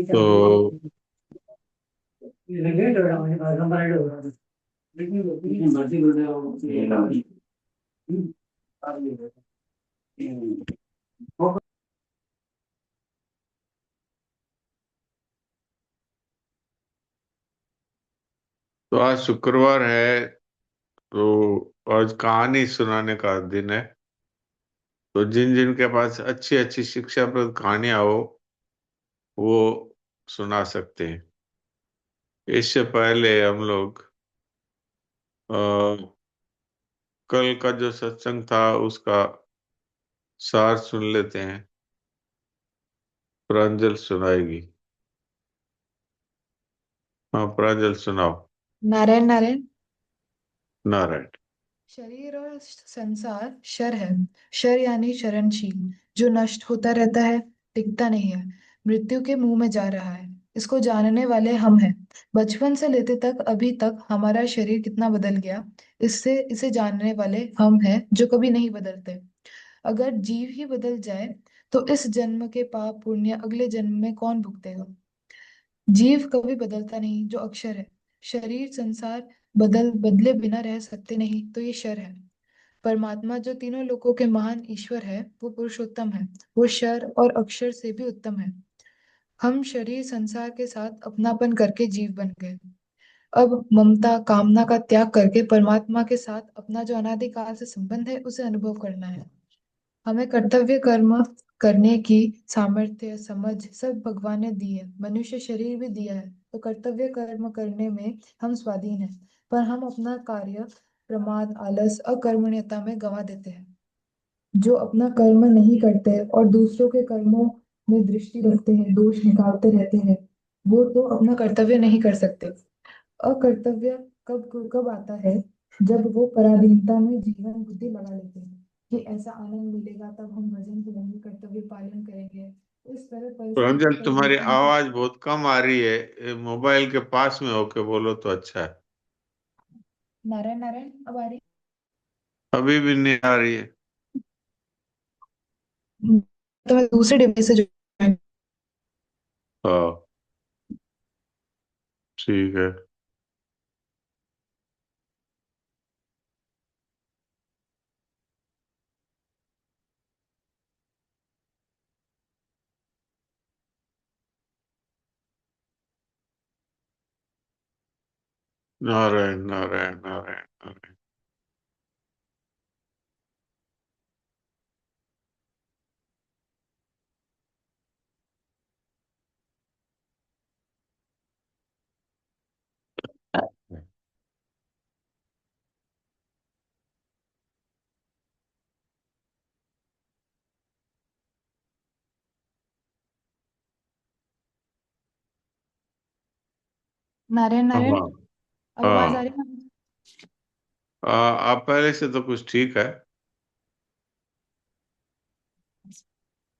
तो तो आज शुक्रवार है, तो आज कहानी सुनाने का दिन है। तो जिन जिन के पास अच्छी अच्छी शिक्षाप्रद कहानियां हो, वो सुना सकते हैं। इससे पहले हम लोग अ, कल का जो सत्संग था उसका सार सुन लेते हैं। प्रांजल सुनाएगी। हाँ, प्रांजल सुनाओ। नारायण नारायण। नारायण। शरीर और संसार क्षर है। क्षर यानी क्षरणशील, जो नष्ट होता रहता है, टिकता नहीं है, मृत्यु के मुंह में जा रहा है। इसको जानने वाले हम हैं। बचपन से लेते तक अभी तक हमारा शरीर कितना बदल गया, इससे इसे जानने वाले हम हैं जो कभी नहीं बदलते। अगर जीव ही बदल जाए तो इस जन्म के पाप पुण्य अगले जन्म में कौन भुगतेगा। जीव कभी बदलता नहीं, जो अक्षर है। शरीर संसार बदले बिना रह सकते नहीं, तो ये क्षर है। परमात्मा जो तीनों लोकों के महान ईश्वर है, वो पुरुषोत्तम है। वो क्षर और अक्षर से भी उत्तम है। हम शरीर संसार के साथ अपनापन करके जीव बन गए। अब ममता कामना का त्याग करके परमात्मा के साथ अपना जो अनादिकाल से संबंध है, उसे अनुभव करना है। हमें कर्तव्य कर्म करने की सामर्थ्य समझ सब भगवान ने दी है, मनुष्य शरीर भी दिया है, तो कर्तव्य कर्म करने में हम स्वाधीन हैं। पर हम अपना कार्य प्रमाद आलस अकर्मण्यता में गंवा देते हैं। जो अपना कर्म नहीं करते और दूसरों के कर्मों में दृष्टि रखते हैं, दोष निकालते रहते हैं, वो तो अपना कर्तव्य नहीं कर सकते। अकर्तव्य कब कब आता है, जब वो पराधीनता में जीवन बुद्धि लगा लेते हैं कि ऐसा आनंद मिलेगा तब हम भजन करेंगे, कर्तव्य पालन करेंगे। इस तरह परिस्थिति प्रांजल, तुम्हारी परिवर्तन के। आवाज बहुत कम आ रही है। मोबाइल के पास में होके बोलो तो अच्छा है। नारायण नारायण, अब आ रही। अभी भी नहीं आ रही है। तो मैं दूसरे डिवाइस से जो। हाँ, ठीक है। नारायण नारायण नारायण नारायण। नारायण नारायण, हाँ। अब आवाज आ हाँ। रही है। आप पहले से तो कुछ ठीक है।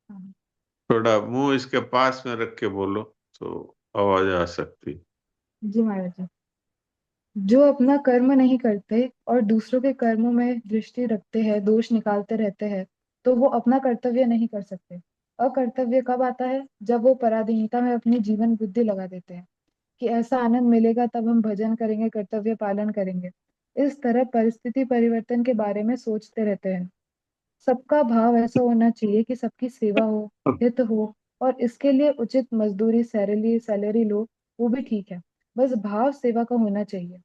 हाँ। थोड़ा मुंह इसके पास में रख के बोलो तो आवाज आ सकती। जी महाराज जी। जो अपना कर्म नहीं करते और दूसरों के कर्मों में दृष्टि रखते हैं, दोष निकालते रहते हैं, तो वो अपना कर्तव्य नहीं कर सकते। अकर्तव्य कब आता है, जब वो पराधीनता में अपनी जीवन बुद्धि लगा देते हैं कि ऐसा आनंद मिलेगा तब हम भजन करेंगे, कर्तव्य पालन करेंगे। इस तरह परिस्थिति परिवर्तन के बारे में सोचते रहते हैं। सबका भाव ऐसा होना चाहिए कि सबकी सेवा हो, हित हो, और इसके लिए उचित मजदूरी सैलरी सैलरी लो, वो भी ठीक है। बस भाव सेवा का होना चाहिए।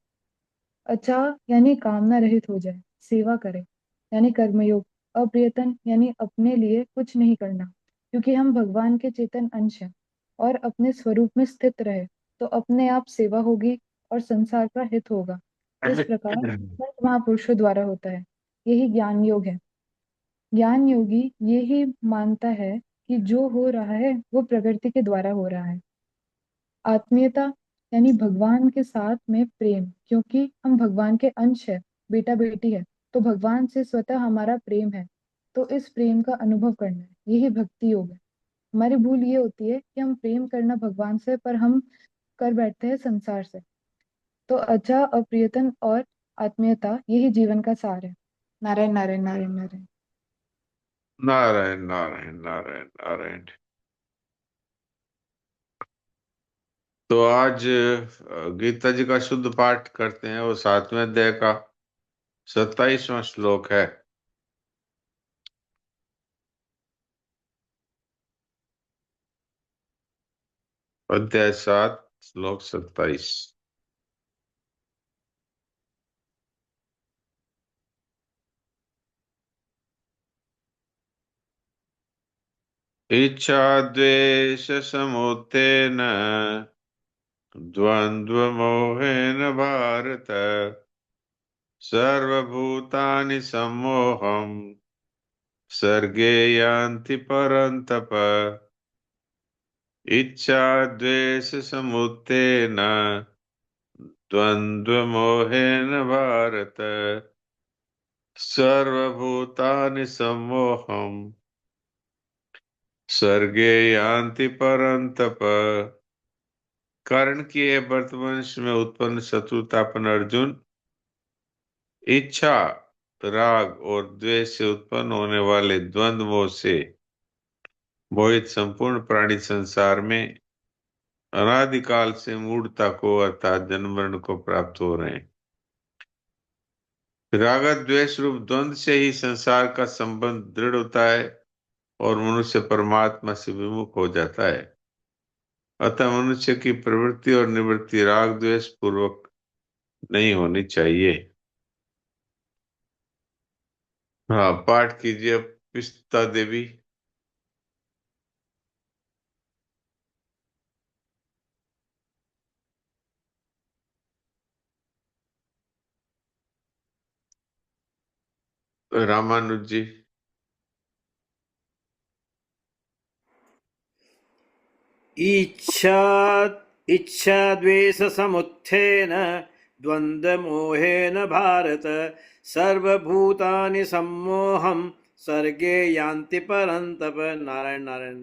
अच्छा यानी कामना रहित हो जाए, सेवा करे यानी कर्मयोग। अप्रियतन यानी अपने लिए कुछ नहीं करना, क्योंकि हम भगवान के चेतन अंश हैं। और अपने स्वरूप में स्थित रहे तो अपने आप सेवा होगी और संसार का हित होगा। इस प्रकार संत महापुरुषों द्वारा होता है। यही ज्ञान योग है। ज्ञान योगी यही मानता है कि जो हो रहा है वो प्रकृति के द्वारा हो रहा है। आत्मीयता यानी भगवान के साथ में प्रेम, क्योंकि हम भगवान के अंश है, बेटा बेटी है, तो भगवान से स्वतः हमारा प्रेम है। तो इस प्रेम का अनुभव करना है, यही भक्ति योग है। हमारी भूल ये होती है कि हम प्रेम करना भगवान से, पर हम कर बैठते हैं संसार से। तो अच्छा अप्रियतन और आत्मीयता यही जीवन का सार है। नारायण नारायण नारायण नारायण। नारायण नारायण नारायण नारायण। तो आज गीता जी का शुद्ध पाठ करते हैं। वो 7वें अध्याय का 27वां श्लोक है। अध्याय 7 श्लोक 27। इच्छा द्वेष समुत्थेन द्वन्द्वमोहेन भारत सर्वभूतानि सम्मोहं सर्गे यान्ति परन्तप। इच्छा द्वेष समुत्थेन द्वन्द्वमोहेन भारत सर्वभूतानि सम्मोहं सर्गे यान्ति परन्तप। कारण की है वर्तवंश में उत्पन्न शत्रुतापन अर्जुन, इच्छा राग और द्वेष से उत्पन्न होने वाले द्वंद्व मोह से मोहित संपूर्ण प्राणी संसार में अनादिकाल से मूढ़ता को अर्थात जन्म मरण को प्राप्त हो रहे हैं। राग द्वेष रूप द्वंद्व से ही संसार का संबंध दृढ़ होता है और मनुष्य परमात्मा से विमुख हो जाता है। अतः मनुष्य की प्रवृत्ति और निवृत्ति राग द्वेष पूर्वक नहीं होनी चाहिए। हाँ, पाठ कीजिए पिस्ता देवी। रामानुज जी। इच्छा इच्छाद्वेषसमुत्थेन द्वन्द्वमोहेन भारत सर्वभूतानि सम्मोहं सर्गे यान्ति परन्तप। नारायण नारायण।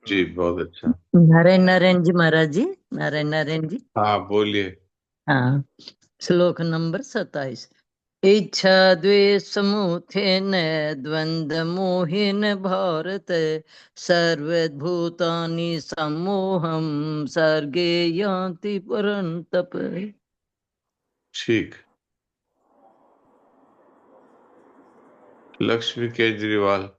जी बहुत अच्छा। नारायण नारायण जी महाराज जी, नारायण नारायण जी। हाँ बोलिए। हाँ, श्लोक नंबर 27। इच्छा द्वेष समुत्थेन द्वंद्व मोहेन भारत सर्वभूतानि सम्मोहं सर्गे यान्ति परन्तप। ठीक। लक्ष्मी केजरीवाल।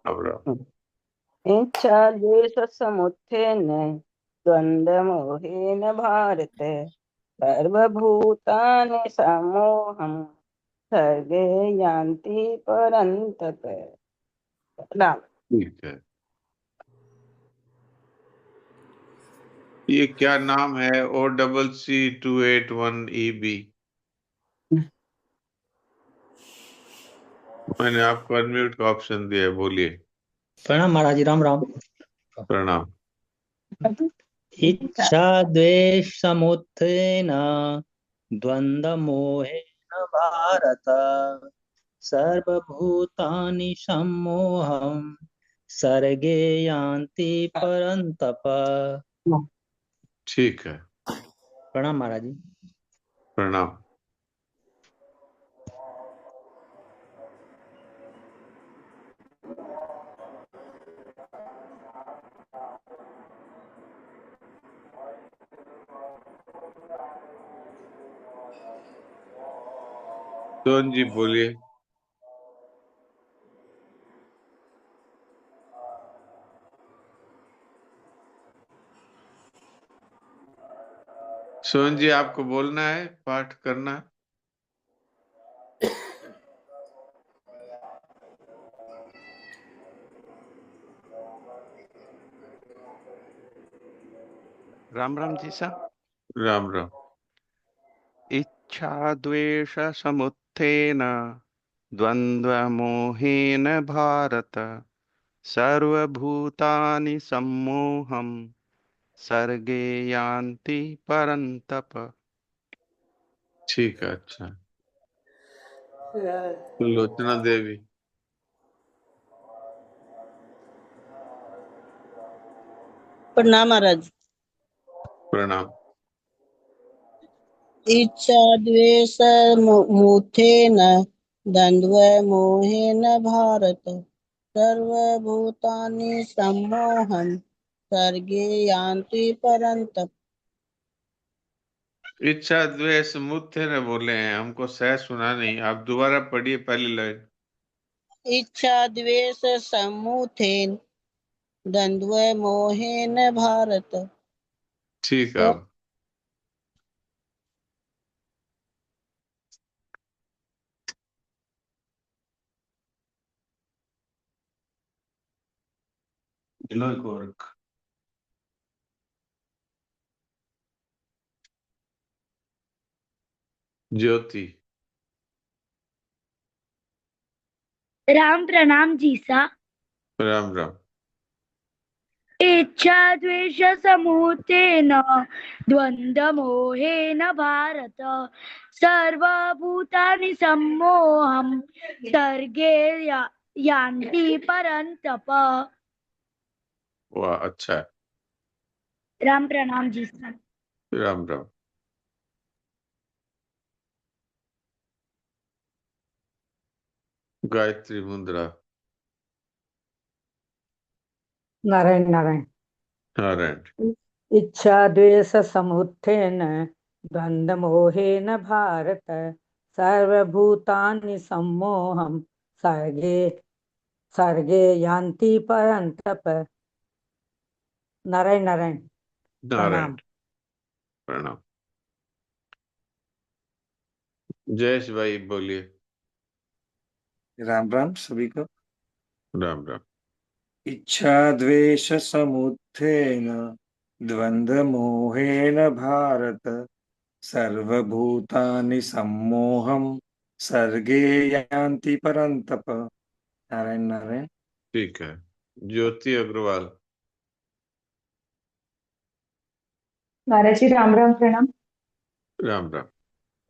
राम। इच्छा द्वेष समुत्थेन द्वन्द्वमोहेन भारत सर्वभूतानि सम्मोहं सर्गे यान्ति परन्तप। राम। ठीक है। ये क्या नाम है? OCC281EB। मैंने आपको अनम्यूट का ऑप्शन दिया है, बोलिए। प्रणाम महाराज जी, राम राम। प्रणाम। इच्छा द्वेष समुत्थेन द्वंद्व मोहेन भारत सर्वभूतानि सम्मोहं सर्गे यान्ति परन्तप। ठीक है। प्रणाम महाराज जी। प्रणाम। सोन जी बोलिए। सोन जी आपको बोलना है, पाठ करना। राम राम जी सा। राम राम। इच्छा द्वेष समुत्थेन द्वन्द्वमोहेन भारत सर्वभूतानि सम्मोहं सर्गे यान्ति परन्तप। ठीक है, अच्छा। लोचना देवी। प्रणाम महाराज। प्रणाम। इच्छा द्वेष मोहेन द्वंद्व मोहेन भारत सर्वभूतानि सम्मोहं सर्गे यान्ति परन्तप। इच्छा द्वेष मुझे ने बोले हैं, हमको सह सुना नहीं। आप दोबारा पढ़िए पहली लाइन। इच्छा द्वेष सम्मुखेन द्वंद्व मोहेन भारत। ठीक है। अब गिलोय गोरख। ज्योति। राम प्रणाम जी सा। राम राम। इच्छा द्वेष समूहेन द्वंद्व मोहेन भारत सर्वभूतानि सम्मोहं सर्गे यान्ति परन्तप। वाह, अच्छा है। राम प्रणाम जी सा। राम राम। गायत्री मुद्रा। नारायण नारायण। नारायण। इच्छा द्वेष समुत्थेन द्वंद्व मोहेन भारत सर्वभूतानि सम्मोहं सर्गे सर्गे यान्ति परन्तप। नारायण नारायण। नारायण। प्रणाम। प्रणाम। जयेश भाई बोलिए। राम राम सभी को। राम राम। इच्छा द्वेष समुत्थेन द्वंद्व मोहेन भारत सर्वभूतानि सम्मोहं सर्गे यान्ति परन्तप। नारायण नारायण। ठीक है। ज्योति अग्रवाल। महाराज जी राम राम प्रणाम। राम राम।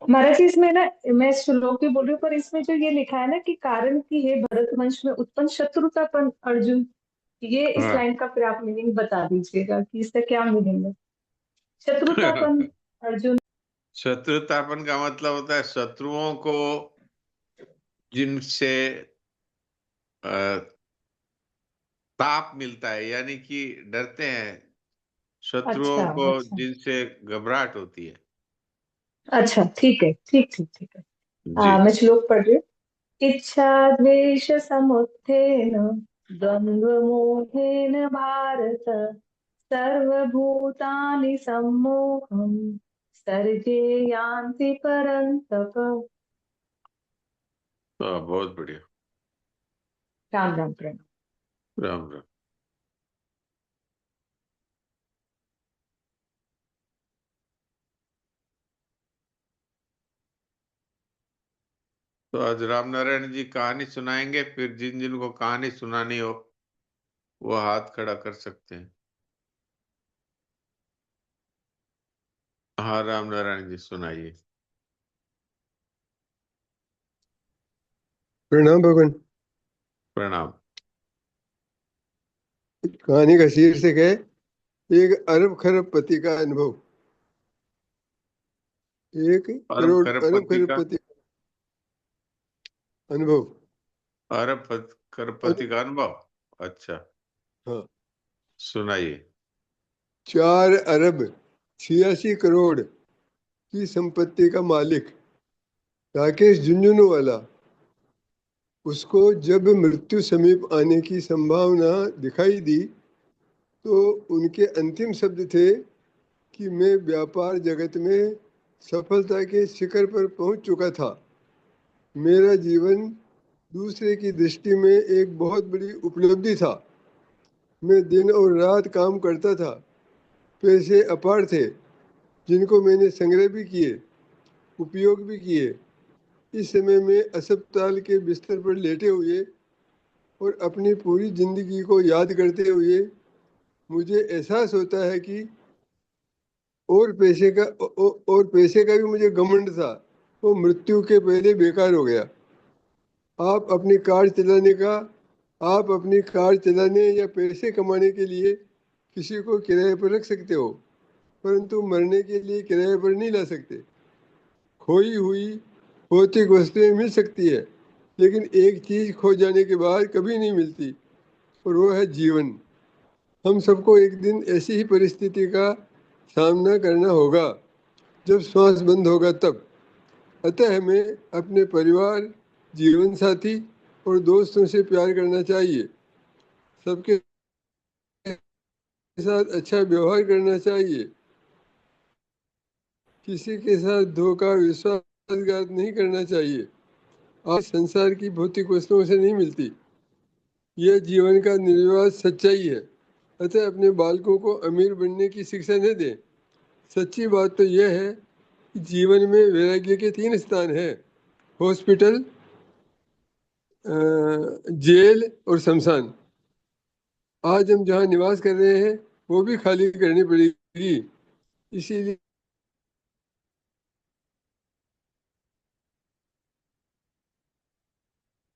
महाराज जी इसमें ना, मैं श्लोक भी बोल रही हूँ पर इसमें जो ये लिखा है ना कि कारण की है भरत वंश में उत्पन्न शत्रुतापन अर्जुन, ये इस हाँ। लाइन का फिर आप मीनिंग बता दीजिएगा कि इसका क्या मीनिंग है। शत्रुतापन अर्जुन। शत्रुतापन का मतलब होता है शत्रुओं को जिनसे ताप मिलता है, यानी कि डरते हैं। शत्रुओं अच्छा को अच्छा जिनसे घबराहट होती है। अच्छा, ठीक है, ठीक ठीक ठीक है। जी। मैं श्लोक पढ़ रही हूँ। इच्छा द्वेष समुत्थेन द्वंद्व मोहेन भारत सर्वभूतानि सम्मोहं सर्गे यान्ति परन्तप। बहुत बढ़िया। राम राम प्रणाम। राम राम। तो आज राम नारायण जी कहानी सुनाएंगे, फिर जिन जिन को कहानी सुनानी हो वो हाथ खड़ा कर सकते हैं। हाँ, राम नारायण जी सुनाइए। प्रणाम भगवान। प्रणाम। कहानी का शीर्षक है एक अरब खरबपति का अनुभव। एक अरब अरब खरबपति का खरबपति अनुभव। अरब खरबपति का अनुभव। अच्छा, हाँ। सुनाइए। 4 अरब 86 करोड़ की संपत्ति का मालिक राकेश झुंझुनवाला, उसको जब मृत्यु समीप आने की संभावना दिखाई दी तो उनके अंतिम शब्द थे कि मैं व्यापार जगत में सफलता के शिखर पर पहुंच चुका था। मेरा जीवन दूसरे की दृष्टि में एक बहुत बड़ी उपलब्धि था। मैं दिन और रात काम करता था। पैसे अपार थे जिनको मैंने संग्रह भी किए, उपयोग भी किए। इस समय में अस्पताल के बिस्तर पर लेटे हुए और अपनी पूरी जिंदगी को याद करते हुए मुझे एहसास होता है कि और पैसे का भी मुझे घमंड था, वो मृत्यु के पहले बेकार हो गया। आप अपनी कार चलाने या पैसे कमाने के लिए किसी को किराए पर रख सकते हो, परंतु मरने के लिए किराए पर नहीं ला सकते। खोई हुई भौतिक वस्तुएं मिल सकती है, लेकिन एक चीज खो जाने के बाद कभी नहीं मिलती, और वो है जीवन। हम सबको एक दिन ऐसी ही परिस्थिति का सामना करना होगा जब श्वास बंद होगा तब। अतः हमें अपने परिवार, जीवन साथी और दोस्तों से प्यार करना चाहिए, सबके साथ अच्छा व्यवहार करना चाहिए, किसी के साथ धोखा विश्वासघात नहीं करना चाहिए। आज संसार की भौतिक वस्तुओं से नहीं मिलती, यह जीवन का निर्विवाद सच्चाई है। अतः अपने बालकों को अमीर बनने की शिक्षा न दें। सच्ची बात तो यह है कि जीवन में वैराग्य के 3 स्थान हैं: हॉस्पिटल, जेल और शमशान। आज हम जहाँ निवास कर रहे हैं वो भी खाली करनी पड़ेगी, इसीलिए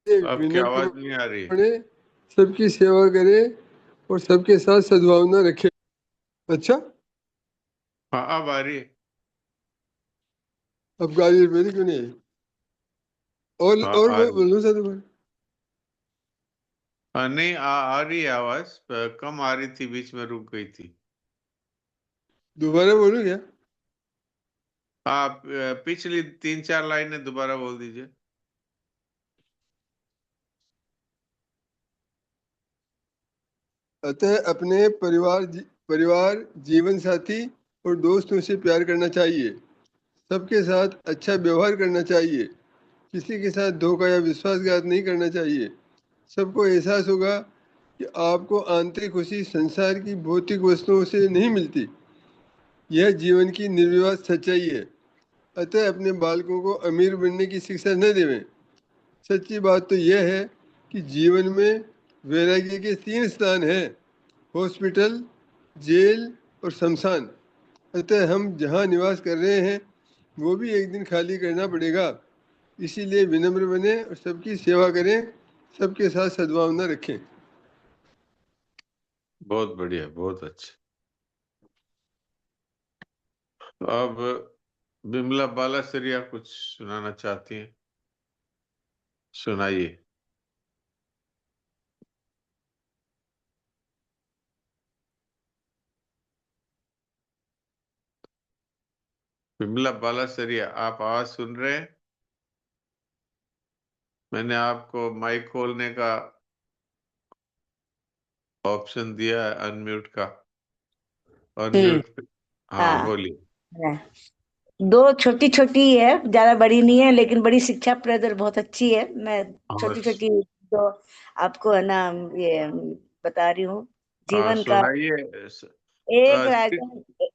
आपकी विनम्र आवाज नहीं आ रही। बने, सबकी सेवा करें और सबके साथ सद्भावना रखें। अच्छा, हाँ अब आ रही है। अब गाली मेरी क्यों नहीं आई? हाँ और आ मैं रही है। बोलूँ सर? हाँ नहीं आ रही है आवाज, कम आ रही थी, बीच में रुक गई थी। दोबारा बोलूँ क्या? आप पिछली 3-4 लाइनें दोबारा बोल दीजिए। अतः अपने परिवार, जीवन साथी और दोस्तों से प्यार करना चाहिए, सबके साथ अच्छा व्यवहार करना चाहिए, किसी के साथ धोखा या विश्वासघात नहीं करना चाहिए। सबको एहसास होगा कि आपको आंतरिक खुशी संसार की भौतिक वस्तुओं से नहीं मिलती, यह जीवन की निर्विवाद सच्चाई है। अतः अपने बालकों को अमीर बनने की शिक्षा न देवें। सच्ची बात तो यह है कि जीवन में वैराग्य के 3 स्थान हैं: हॉस्पिटल, जेल और शमशान। अतः हम जहाँ निवास कर रहे हैं वो भी एक दिन खाली करना पड़ेगा, इसीलिए विनम्र बने और सबकी सेवा करें, सबके साथ सद्भावना रखें। बहुत बढ़िया, बहुत अच्छा। अब बिमला बालासरिया कुछ सुनाना चाहती हैं, सुनाइए। बिमला बालासरिया, आप आवाज सुन रहे हैं? मैंने आपको माइक खोलने का ऑप्शन दिया है, अनम्यूट का। अनम्यूट। हाँ हाँ, बोलिए। है। दो छोटी छोटी है, ज्यादा बड़ी नहीं है, लेकिन बड़ी शिक्षाप्रद और बहुत अच्छी है। मैं हाँ छोटी छोटी जो आपको है ना, ये बता रही हूँ जीवन का। सुनाइए। एक राजा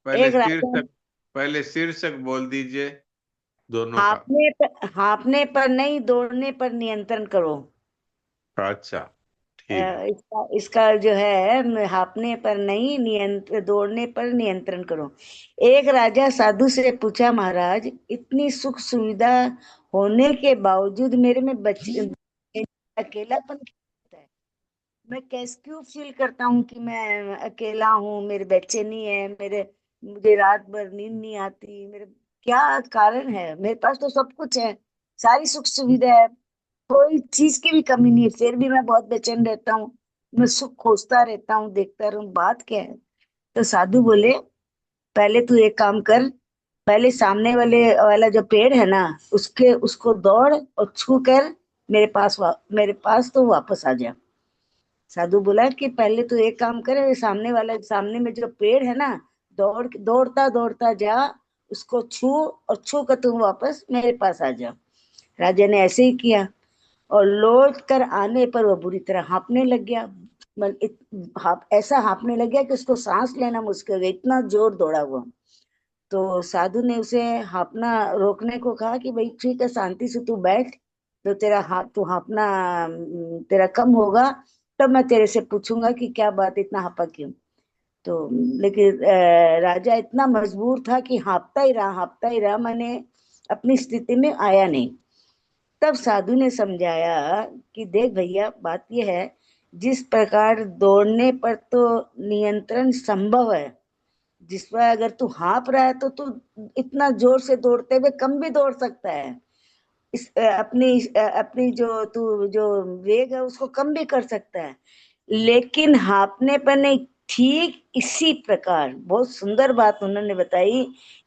पहले एक राजा शीर्षक, पहले शीर्षक बोल दीजिए दोनों का। हाँफने पर नहीं, दौड़ने पर नियंत्रण करो। अच्छा, ठीक है। इसका इसका जो है, हाँफने पर नहीं, दौड़ने पर नियंत्रण करो। एक राजा साधु से पूछा, महाराज, इतनी सुख सुविधा होने के बावजूद मेरे में अकेलापन क्यों होता है? मैं कैसे क्यों फील करता हूँ कि मैं अकेला हूँ, मेरे बच्चे नहीं है, मुझे रात भर नींद नहीं आती, मेरे क्या कारण है? मेरे पास तो सब कुछ है, सारी सुख सुविधा है, कोई चीज की भी कमी नहीं है, फिर भी मैं बहुत बेचैन रहता हूँ, मैं सुख खोजता रहता हूँ, देखता रहूं, बात क्या है? तो साधु बोले, पहले तू एक काम कर, पहले सामने वाला जो पेड़ है ना, उसको दौड़ और छू कर मेरे पास तो वापस आ जा। साधु बोला कि पहले तू एक काम कर, सामने में जो पेड़ है ना, दौड़ता दौड़ता जा, उसको छू, और छू कर तू वापस मेरे पास आ जा। राजा ने ऐसे ही किया, और लौट कर आने पर वो बुरी तरह हाँफने लग गया। ऐसा हाँफने लग गया कि उसको सांस लेना मुश्किल हो गया, इतना जोर दौड़ा हुआ। तो साधु ने उसे हाँफना रोकने को कहा कि भाई ठीक है, शांति से तू बैठ, तो तू हाँफना तेरा कम होगा, तब मैं तेरे से पूछूंगा कि क्या बात, इतना हाँफा क्यों। तो लेकिन राजा इतना मजबूर था कि हाँफता ही रहा, मैंने अपनी स्थिति में आया नहीं। तब साधु ने समझाया कि देख भैया, बात यह है, जिस प्रकार दौड़ने पर तो नियंत्रण संभव है, जिस पर अगर तू हाँफ रहा है तो तू इतना जोर से दौड़ते हुए कम भी दौड़ सकता है। अपनी जो वेग है उसको कम भी कर सकता है, लेकिन हाँफने पर नहीं। ठीक इसी प्रकार बहुत सुंदर बात उन्होंने बताई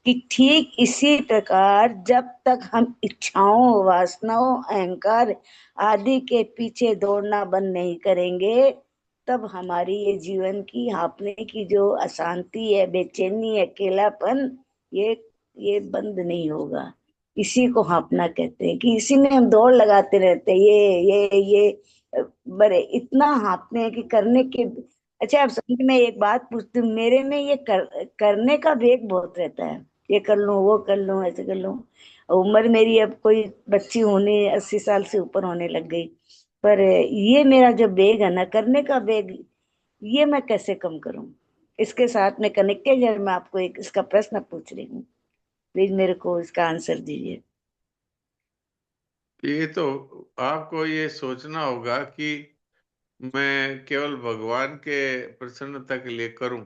कि ठीक इसी प्रकार जब तक हम इच्छाओं, वासनाओं, अहंकार आदि के पीछे दौड़ना बंद नहीं करेंगे, तब हमारी ये जीवन की हाँफने की जो अशांति है, बेचैनी, अकेलापन, ये बंद नहीं होगा। इसी को हाँफना कहते हैं कि इसी में हम दौड़ लगाते रहते हैं। ये बड़े इतना हाँफते हैं कि करने के। अच्छा, अब समझ में एक बात पूछती हूँ, मेरे में ये करने का वेग बहुत रहता है। ये कर लूं, वो कर लूं, ऐसे कर लूं। उम्र मेरी अब कोई बच्ची होने 80 साल से ऊपर होने लग गई, पर ये मेरा जो वेग है ना, करने का वेग, ये मैं कैसे कम करूं? इसके साथ में कनेक्टेड है। मैं आपको एक इसका प्रश्न पूछ रही हूँ, प्लीज मेरे को इसका आंसर दीजिए। ये तो आपको ये सोचना होगा कि मैं केवल भगवान के प्रसन्नता के लिए करूं,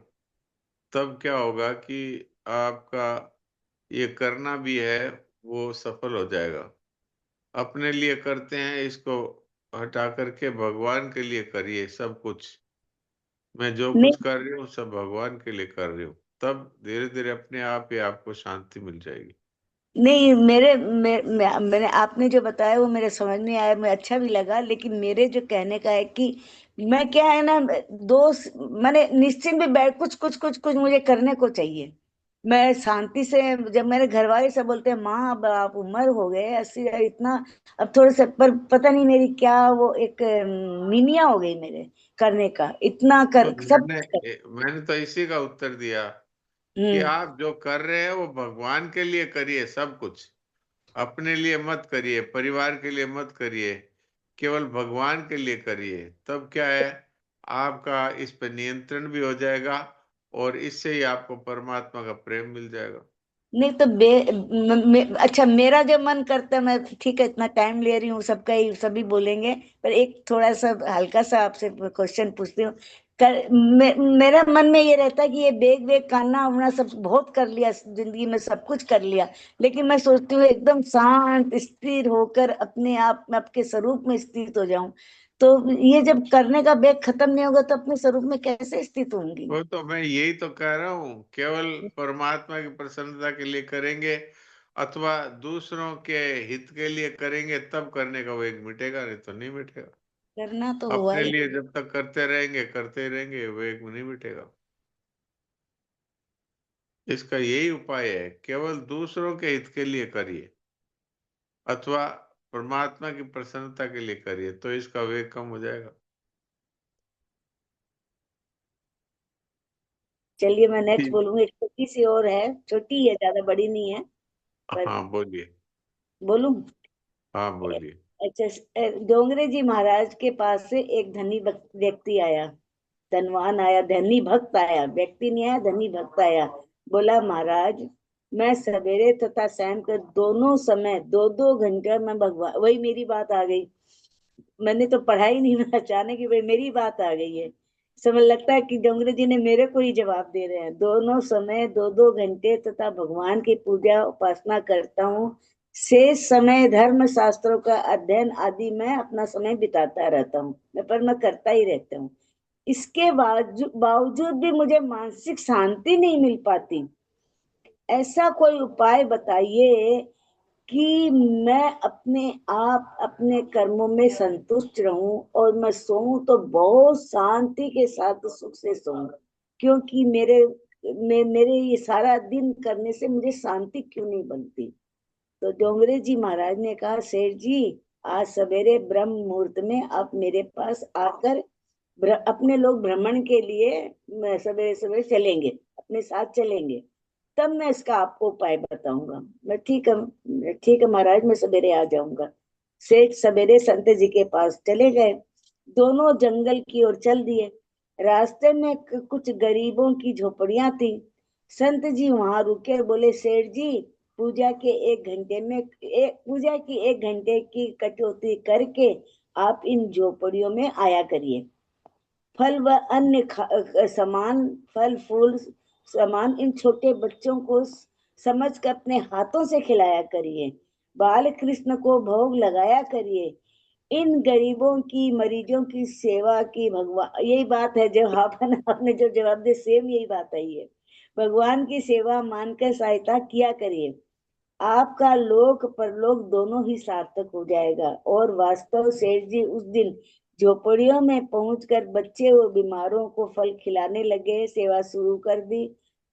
तब क्या होगा कि आपका ये करना भी है वो सफल हो जाएगा। अपने लिए करते हैं, इसको हटा करके भगवान के लिए करिए सब कुछ। मैं जो कुछ नहीं कर रही हूँ सब भगवान के लिए कर रही हूँ, तब धीरे धीरे अपने आप ही आपको शांति मिल जाएगी। नहीं, मैंने आपने जो बताया वो मेरे समझ में आया, मुझे अच्छा भी लगा, लेकिन मेरे जो कहने का है कि मैं क्या है ना, दोस्त मैंने निश्चिंत भी बैठ कुछ कुछ कुछ कुछ मुझे करने को चाहिए। मैं शांति से, जब मेरे घर वाले सब बोलते हैं माँ अब आप उम्र हो गए 80, इतना अब थोड़े से, पर पता नहीं मेरी क्या वो एक मीनिया हो गई मेरे करने का, इतना तो कर सब मैंने कुछ कर। मैंने तो इसी का उत्तर दिया कि हम्म। आप जो कर रहे हैं वो भगवान के लिए करिए सब कुछ। अपने लिए मत करिए, परिवार के लिए मत करिए, केवल भगवान के लिए करिए। तब क्या है, आपका इस पे नियंत्रण भी हो जाएगा और इससे ही आपको परमात्मा का प्रेम मिल जाएगा। नहीं तो अच्छा, मेरा जो मन करता है, मैं ठीक है इतना टाइम ले रही हूँ, सबका ही सभी बोलेंगे, पर एक थोड़ा सा हल्का सा आपसे क्वेश्चन पूछती हूँ। मेरा मन में ये रहता है कि ये बेग वेग काना उना सब बहुत कर लिया जिंदगी में, सब कुछ कर लिया, लेकिन मैं सोचती हूँ एकदम शांत स्थिर होकर अपने आप में, आपके स्वरूप में स्थित हो जाऊं। तो ये जब करने का बेग खत्म नहीं होगा तो अपने स्वरूप में कैसे स्थित होंगी? वो तो मैं यही तो कह रहा हूँ, केवल परमात्मा की प्रसन्नता के लिए करेंगे अथवा दूसरों के हित के लिए करेंगे, तब करने का वेग मिटेगा, नहीं तो नहीं मिटेगा। करना तो हुआ अपने ही। लिए जब तक करते रहेंगे वेग नहीं मिटेगा। इसका यही उपाय है, केवल दूसरों के हित के लिए करिए अथवा परमात्मा की प्रसन्नता के लिए करिए, तो इसका वेग कम हो जाएगा। चलिए मैं नेक्स्ट ठीक। बोलूंगी, एक छोटी सी और है, छोटी है, ज्यादा बड़ी नहीं है, पर हाँ बोलिए। बोलूं? हाँ बोलिए। अच्छा, डोंगरे जी महाराज के पास से एक धनी व्यक्ति आया, धनवान आया, धनी भक्त आया, व्यक्ति नहीं आया, धनी भक्त आया। बोला महाराज, मैं सवेरे तथा शाम के दोनों समय 2-2 घंटे में भगवान, वही मेरी बात आ गई, मैंने तो पढ़ाई नहीं, मैं अचानक ही भाई मेरी बात आ गई है। समझ लगता है कि डोंगरे जी ने मेरे को ही जवाब दे रहे हैं। दोनों समय 2-2 घंटे तथा भगवान की पूजा उपासना करता हूँ, शेष समय धर्म शास्त्रों का अध्ययन आदि में अपना समय बिताता रहता हूँ, पर मैं करता ही रहता हूँ। इसके बावजूद भी मुझे मानसिक शांति नहीं मिल पाती। ऐसा कोई उपाय बताइए कि मैं अपने आप अपने कर्मों में संतुष्ट रहूं और मैं सोऊं तो बहुत शांति के साथ सुख से सोऊं, क्योंकि मेरे ये सारा दिन करने से मुझे शांति क्यों नहीं बनती? तो डोंगरे जी महाराज ने कहा, सेठ जी, आज सवेरे ब्रह्म मुहूर्त में आप मेरे पास आकर अपने लोग भ्रमण के लिए सवेरे सवेरे चलेंगे, अपने साथ चलेंगे, तब मैं इसका आपको उपाय बताऊंगा। मैं ठीक है महाराज, मैं सवेरे आ जाऊंगा। सेठ सवेरे संत जी के पास चले गए, दोनों जंगल की ओर चल दिए। रास्ते में कुछ गरीबों की झोपड़ियां थी। संत जी वहां रुके, बोले सेठ जी, पूजा की 1 घंटे की कटौती करके आप इन झोपड़ियों में आया करिए। फल व अन्य सामान, फल फूल समान इन छोटे बच्चों को समझ कर अपने हाथों से खिलाया करिए। बाल कृष्ण को भोग लगाया करिए। इन गरीबों की, मरीजों की सेवा की भगवान, यही बात है जो आपने जो जवाब दे, सेम यही बात आई है। भगवान की सेवा मानकर सहायता किया करिए। आपका लोक परलोक दोनों ही सार्थक हो जाएगा। और वास्तव सेठ जी उस दिन झोपड़ियों में पहुंचकर बच्चे व बीमारों को फल खिलाने लगे, सेवा शुरू कर दी।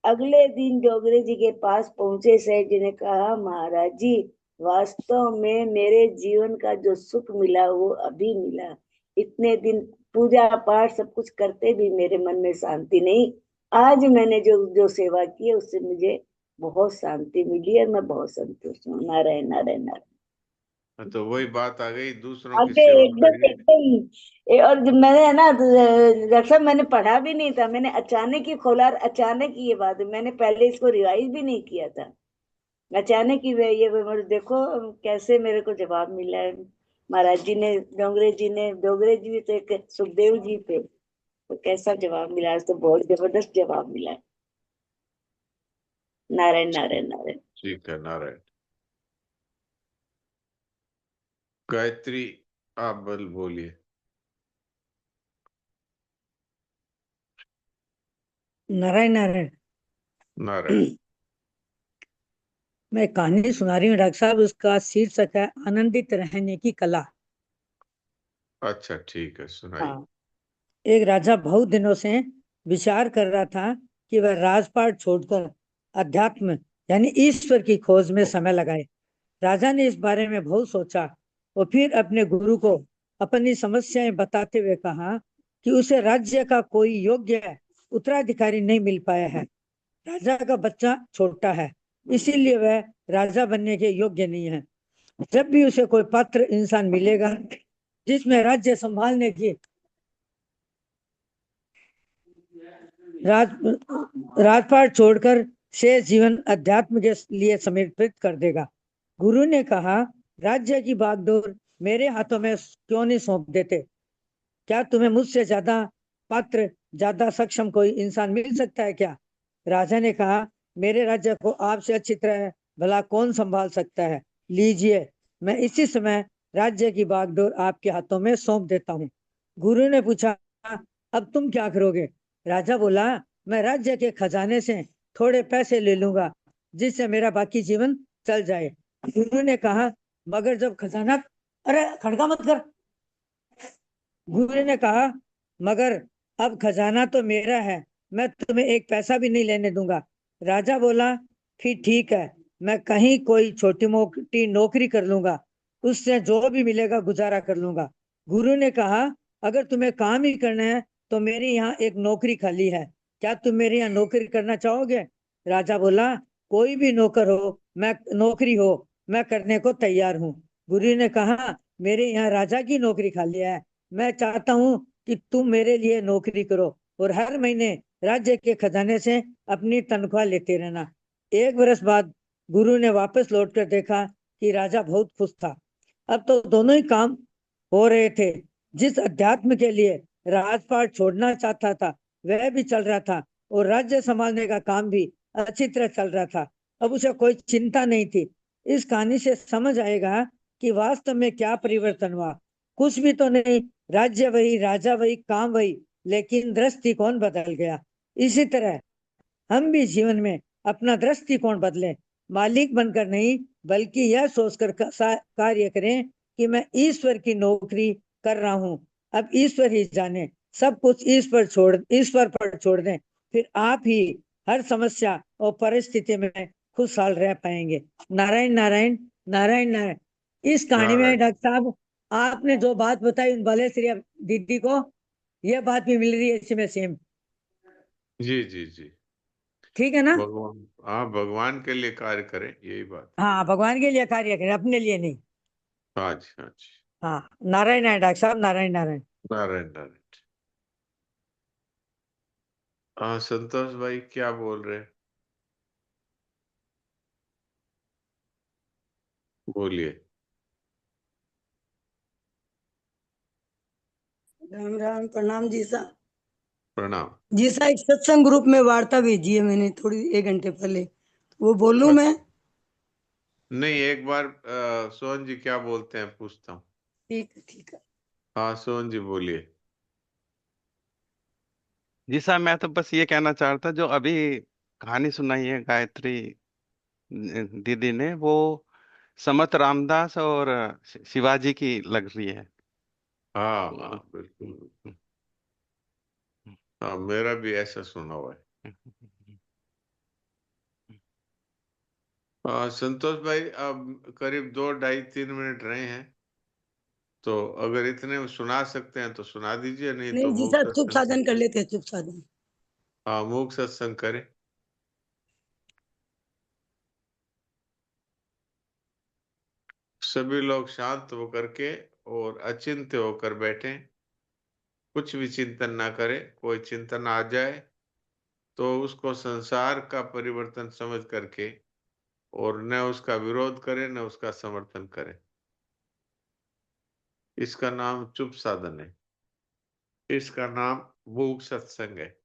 अगले दिन डोगरे जी के पास पहुंचे सेठ जी ने कहा, महाराज जी, वास्तव में मेरे जीवन का जो सुख मिला वो अभी मिला। इतने दिन पूजा पाठ सब कुछ करते भी मेरे मन में शांति नहीं। आज मैंने जो जो सेवा की है उससे मुझे बहुत शांति मिली और मैं बहुत संतुष्ट हूँ। नारायण नारायण नारायण। तो वही बात आ गई, दूसरों की अबे सेवा एकदम करिए। एकदम और जब मैंने है ना डॉक्टर साहब, मैंने पढ़ा भी नहीं था, मैंने अचानक ही खोला और अचानक ही ये बात, मैंने पहले इसको रिवाइज भी नहीं किया था। अचानक ही देखो कैसे मेरे को जवाब मिला है। महाराज जी ने, डोगरे जी भी तो एक सुखदेव जी थे, तो कैसा जवाब मिला, आज तो बहुत जबरदस्त जवाब मिला है। नारायण नारायण नारायण। ठीक है, नारायण। गायत्री, आप बोलिए। नारायण नारायण। नारायण। मैं कहानी सुना रही हूँ डॉक्टर साहब, उसका शीर्षक है आनंदित रहने की कला। अच्छा, ठीक है, सुनाइए। हाँ। एक राजा बहुत दिनों से विचार कर रहा था कि वह राजपाट छोड़कर अध्यात्म यानी ईश्वर की खोज में समय लगाए। राजा ने इस बारे में बहुत सोचा और फिर अपने गुरु को अपनी समस्याएं बताते हुए कहा कि उसे राज्य का कोई योग्य उत्तराधिकारी नहीं मिल पाया है। राजा का बच्चा छोटा है, इसीलिए वह राजा बनने के योग्य नहीं है। जब भी उसे कोई पात्र इंसान मिलेगा जिसमें राज्य संभालने की राजपाट छोड़कर शेष जीवन अध्यात्म के लिए समर्पित कर देगा। गुरु ने कहा, राज्य की बागडोर मेरे हाथों में क्यों नहीं सौंप देते? क्या तुम्हें मुझसे ज्यादा पात्र, ज्यादा सक्षम कोई इंसान मिल सकता है क्या? राजा ने कहा, मेरे राज्य को आपसे अच्छी तरह भला कौन संभाल सकता है? लीजिए, मैं इसी समय राज्य की बागडोर आपके हाथों में सौंप देता हूँ। गुरु ने पूछा, अब तुम क्या करोगे? राजा बोला, मैं राज्य के खजाने से थोड़े पैसे ले लूंगा जिससे मेरा बाकी जीवन चल जाए। गुरु ने कहा, मगर जब खजाना, अरे खड़का मत कर। गुरु ने कहा, मगर अब खजाना तो मेरा है, मैं तुम्हें एक पैसा भी नहीं लेने दूंगा। राजा बोला, फिर ठीक है, मैं कहीं कोई छोटी मोटी नौकरी कर लूंगा, उससे जो भी मिलेगा गुजारा कर लूंगा। गुरु ने कहा, अगर तुम्हें काम ही करना है तो मेरे यहाँ एक नौकरी खाली है, क्या तुम मेरे यहाँ नौकरी करना चाहोगे? राजा बोला, कोई भी नौकरी हो, मैं करने को तैयार हूँ। गुरु ने कहा, मेरे यहाँ राजा की नौकरी खाली है, मैं चाहता हूँ कि तुम मेरे लिए नौकरी करो और हर महीने राज्य के खजाने से अपनी तनख्वाह लेते रहना। 1 वर्ष बाद गुरु ने वापस लौटकर देखा कि राजा बहुत खुश था। अब तो दोनों ही काम हो रहे थे। जिस अध्यात्म के लिए राजपाट छोड़ना चाहता था वह भी चल रहा था और राज्य संभालने का काम भी अच्छी तरह चल रहा था। अब उसे कोई चिंता नहीं थी। इस कहानी से समझ आएगा कि वास्तव में क्या परिवर्तन हुआ। कुछ भी तो नहीं, राज्य वही, राजा वही, काम वही, लेकिन दृष्टिकोण बदल गया। इसी तरह हम भी जीवन में अपना दृष्टिकोण बदलें, मालिक बनकर नहीं बल्कि यह सोचकर कार्य करें कि मैं ईश्वर की नौकरी कर रहा हूँ। अब ईश्वर ही जाने, सब कुछ ईश्वर पर छोड़ दें, फिर आप ही हर समस्या और परिस्थिति में खुशहाल रह पाएंगे। नारायण नारायण नारायण नारायण। इस कहानी में नारायण। डॉक्टर साहब आपने जो बात बताई उन बालेश्वरी दीदी को, यह बात भी मिल रही है इसमें सेम। जी जी जी। ठीक है ना? भगवान, हाँ, भगवान के लिए कार्य करें, यही बात। हाँ, भगवान के लिए कार्य करें, अपने लिए नहीं। हाँ जी, हाँ जी। हाँ, नारायण नारायण डॉक्टर साहब, नारायण नारायण। नारायण नारायण। हाँ, संतोष भाई क्या बोल रहे हैं? बोलिए। राम राम, प्रणाम जी साहब। प्रणाम। जी सा, एक सत्संग ग्रुप में वार्ता भेजी है मैंने थोड़ी 1 घंटे पहले, वो बोलूं मैं? नहीं, एक बार सोहन जी क्या बोलते हैं पूछता हूँ। ठीक है, ठीक है। हाँ सोहन जी बोलिए। जी साहब, मैं तो बस ये कहना चाह रहा था, जो अभी कहानी सुनाई है गायत्री दीदी ने, वो समत रामदास और शिवाजी की लग रही है। हाँ हाँ बिल्कुल। हाँ मेरा भी ऐसा सुना हुआ है। संतोष भाई, अब करीब 2 ढाई 3 मिनट रहे हैं, तो अगर इतने सुना सकते हैं तो सुना दीजिए, नहीं तो नहीं जी मूक साहब, चुप सत्संग। साधन कर लेते हैं, चुप साधन। हाँ मूक सत्संग करें। सभी लोग शांत होकर के और अचिंत्य होकर बैठें, कुछ भी चिंतन ना करें। कोई चिंतन आ जाए तो उसको संसार का परिवर्तन समझ करके, और न उसका विरोध करें न उसका समर्थन करें। इसका नाम चुप साधन है, इसका नाम मूक सत्संग है।